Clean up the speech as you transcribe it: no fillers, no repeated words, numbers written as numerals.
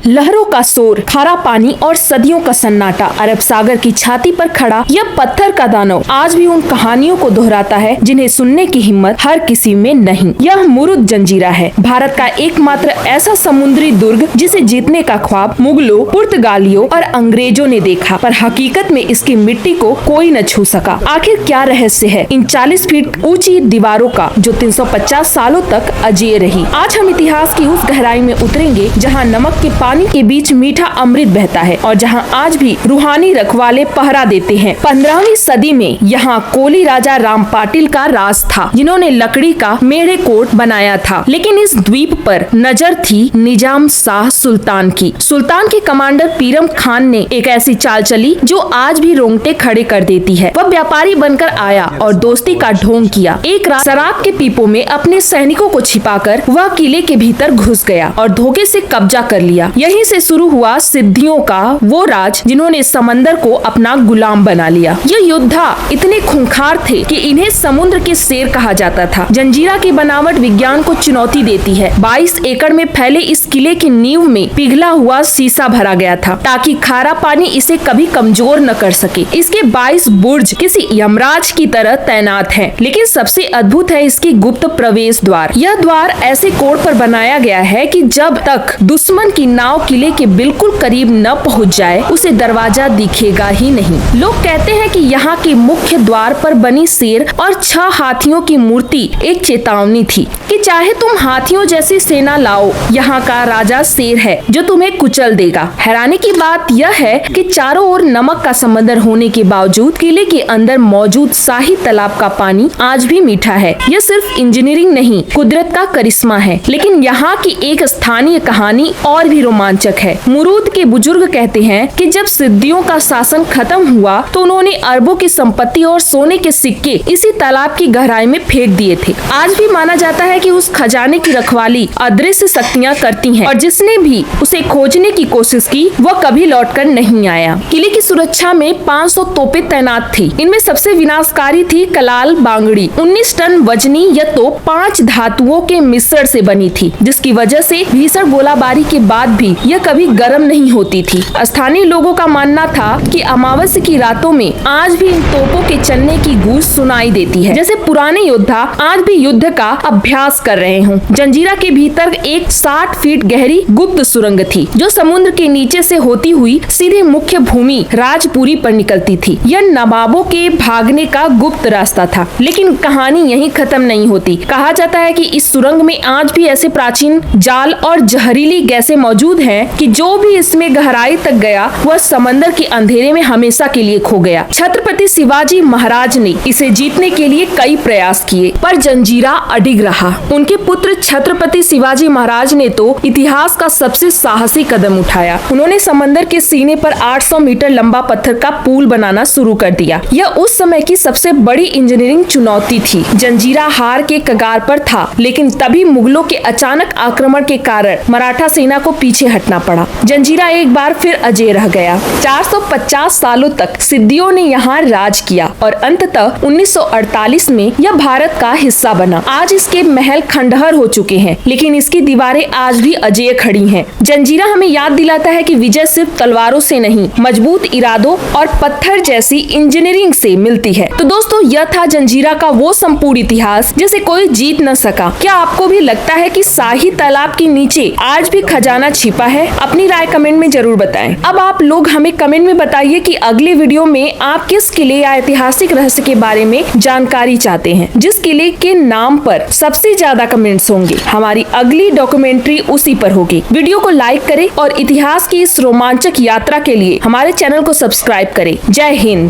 लहरों का शोर, खारा पानी और सदियों का सन्नाटा, अरब सागर की छाती पर खड़ा यह पत्थर का दानव आज भी उन कहानियों को दोहराता है जिन्हें सुनने की हिम्मत हर किसी में नहीं। यह मुरुद जंजीरा है, भारत का एकमात्र ऐसा समुद्री दुर्ग जिसे जीतने का ख्वाब मुगलों, पुर्तगालियों और अंग्रेजों ने देखा, पर हकीकत में इसकी मिट्टी को कोई न छू सका। आखिर क्या रहस्य है इन 40 फीट ऊंची दीवारों का जो 350 सालों तक अजेय रही। आज हम इतिहास की उस गहराई में उतरेंगे जहां नमक के पानी के बीच मीठा अमृत बहता है और जहां आज भी रूहानी रखवाले पहरा देते हैं। 15वीं सदी में यहाँ कोली राजा राम पाटिल का राज था, जिन्होंने लकड़ी का मेढ़े कोट बनाया था। लेकिन इस द्वीप पर नजर थी निजाम शाह सुल्तान की। सुल्तान के कमांडर पीरम खान ने एक ऐसी चाल चली जो आज भी रोंगटे खड़े कर देती है। वह व्यापारी बनकर आया और दोस्ती का ढोंग किया। एक रात शराब के पीपों में अपने सैनिकों को छिपाकर वह किले के भीतर घुस गया और धोखे से कब्जा कर लिया। यहीं से शुरू हुआ सिद्धियों का वो राज जिन्होंने समंदर को अपना गुलाम बना लिया। ये योद्धा इतने खूंखार थे कि इन्हें समुद्र के शेर कहा जाता था। जंजीरा की बनावट विज्ञान को चुनौती देती है। 22 एकड़ में फैले इस किले की नींव में पिघला हुआ शीशा भरा गया था ताकि खारा पानी इसे कभी कमजोर न कर सके। इसके 22 बुर्ज किसी यमराज की तरह तैनात हैं। लेकिन सबसे अद्भुत है इसकी गुप्त प्रवेश द्वार। यह द्वार ऐसे कोण पर बनाया गया है कि जब तक दुश्मन की नाव किले के बिल्कुल करीब न पहुंच जाए उसे दरवाजा दिखेगा ही नहीं। लोग कहते हैं कि यहाँ के मुख्य द्वार पर बनी शेर और 6 हाथियों की मूर्ति एक चेतावनी थी कि चाहे तुम हाथियों जैसी सेना लाओ, यहाँ का राजा शेर है जो तुम्हें कुचल देगा। हैरानी की बात यह है कि चारों ओर नमक का समंदर होने के बावजूद किले के अंदर मौजूद शाही तालाब का पानी आज भी मीठा है। यह सिर्फ इंजीनियरिंग नहीं, कुदरत का करिश्मा है। लेकिन यहाँ की एक स्थानीय कहानी और भी रोमांचक है। मुरूद के बुजुर्ग कहते हैं कि जब सिद्धियों का शासन खत्म हुआ तो उन्होंने अरबों की संपत्ति और सोने के सिक्के इसी तालाब की गहराई में फेंक दिए थे। आज भी माना जाता है कि उस खजाने की रखवाली अदृश्य शक्तियाँ करती हैं और जिसने भी उसे खोजने की कोशिश की वह कभी लौटकर नहीं आया। किले की सुरक्षा में 500 तोपें तैनात थी। इनमें सबसे विनाशकारी थी कलाल बांगड़ी। 19 टन वजनी यह तोप 5 धातुओं के मिश्रण से बनी थी, जिसकी वजह से भीषण गोलाबारी के बाद भी यह कभी गर्म नहीं होती थी। स्थानीय लोगों का मानना था कि अमावस्या की रातों में आज भी इन तोपों के चलने की गूंज सुनाई देती है, जैसे पुराने योद्धा आज भी युद्ध का अभ्यास कर रहे हों। जंजीरा के भीतर एक 60 फीट गहरी गुप्त सुरंग थी जो समुद्र के नीचे से होती हुई सीधे मुख्य भूमि राजपुरी पर निकलती थी। यह नवाबों के भागने का गुप्त रास्ता था। लेकिन कहानी यहीं खत्म नहीं होती। कहा जाता है कि इस सुरंग में आज भी ऐसे प्राचीन जाल और जहरीली गैसें मौजूद हैं कि जो भी इसमें गहराई तक गया वह समंदर के अंधेरे में हमेशा के लिए खो गया। छत्रपति शिवाजी महाराज ने इसे जीतने के लिए कई प्रयास किए, पर जंजीरा अडिग रहा। उनके पुत्र छत्रपति शिवाजी महाराज ने तो इतिहास का सबसे साहसी कदम उठाया। उन्होंने समंदर के सीने पर 800 मीटर लंबा पत्थर का पुल बनाना शुरू कर दिया। यह उस समय की सबसे बड़ी इंजीनियरिंग चुनौती थी। जंजीरा हार के कगार पर था, लेकिन तभी मुगलों के अचानक आक्रमण के कारण मराठा सेना को पीछे हटना पड़ा। जंजीरा एक बार फिर अजेय रह गया। 450 सालों तक सिद्धियों ने यहाँ राज किया और अंततः 1948 में यह भारत का हिस्सा बना। आज इसके महल खंडहर हो चुके हैं, लेकिन इसकी दीवारें आज भी अजेय खड़ी हैं। जंजीरा हमें याद दिलाता है कि विजय सिर्फ तलवारों से नहीं, मजबूत इरादों और पत्थर जैसी इंजीनियरिंग से मिलती है। तो दोस्तों, यह था जंजीरा का वो संपूर्ण इतिहास जिसे कोई जीत न सका। क्या आपको भी लगता है कि शाही तालाब के नीचे आज भी खजाना छिपा है? अपनी राय कमेंट में जरूर बताएं। अब आप लोग हमें कमेंट में बताइए कि अगले वीडियो में आप किस किले या ऐतिहासिक रहस्य के बारे में जानकारी चाहते हैं। जिस किले के नाम पर सबसे ज्यादा कमेंट्स होंगे हमारी अगली डॉक्यूमेंट्री उसी पर होगी। वीडियो को लाइक करें और इतिहास की इस रोमांचक यात्रा के लिए हमारे चैनल को सब्सक्राइब करें। जय हिंद।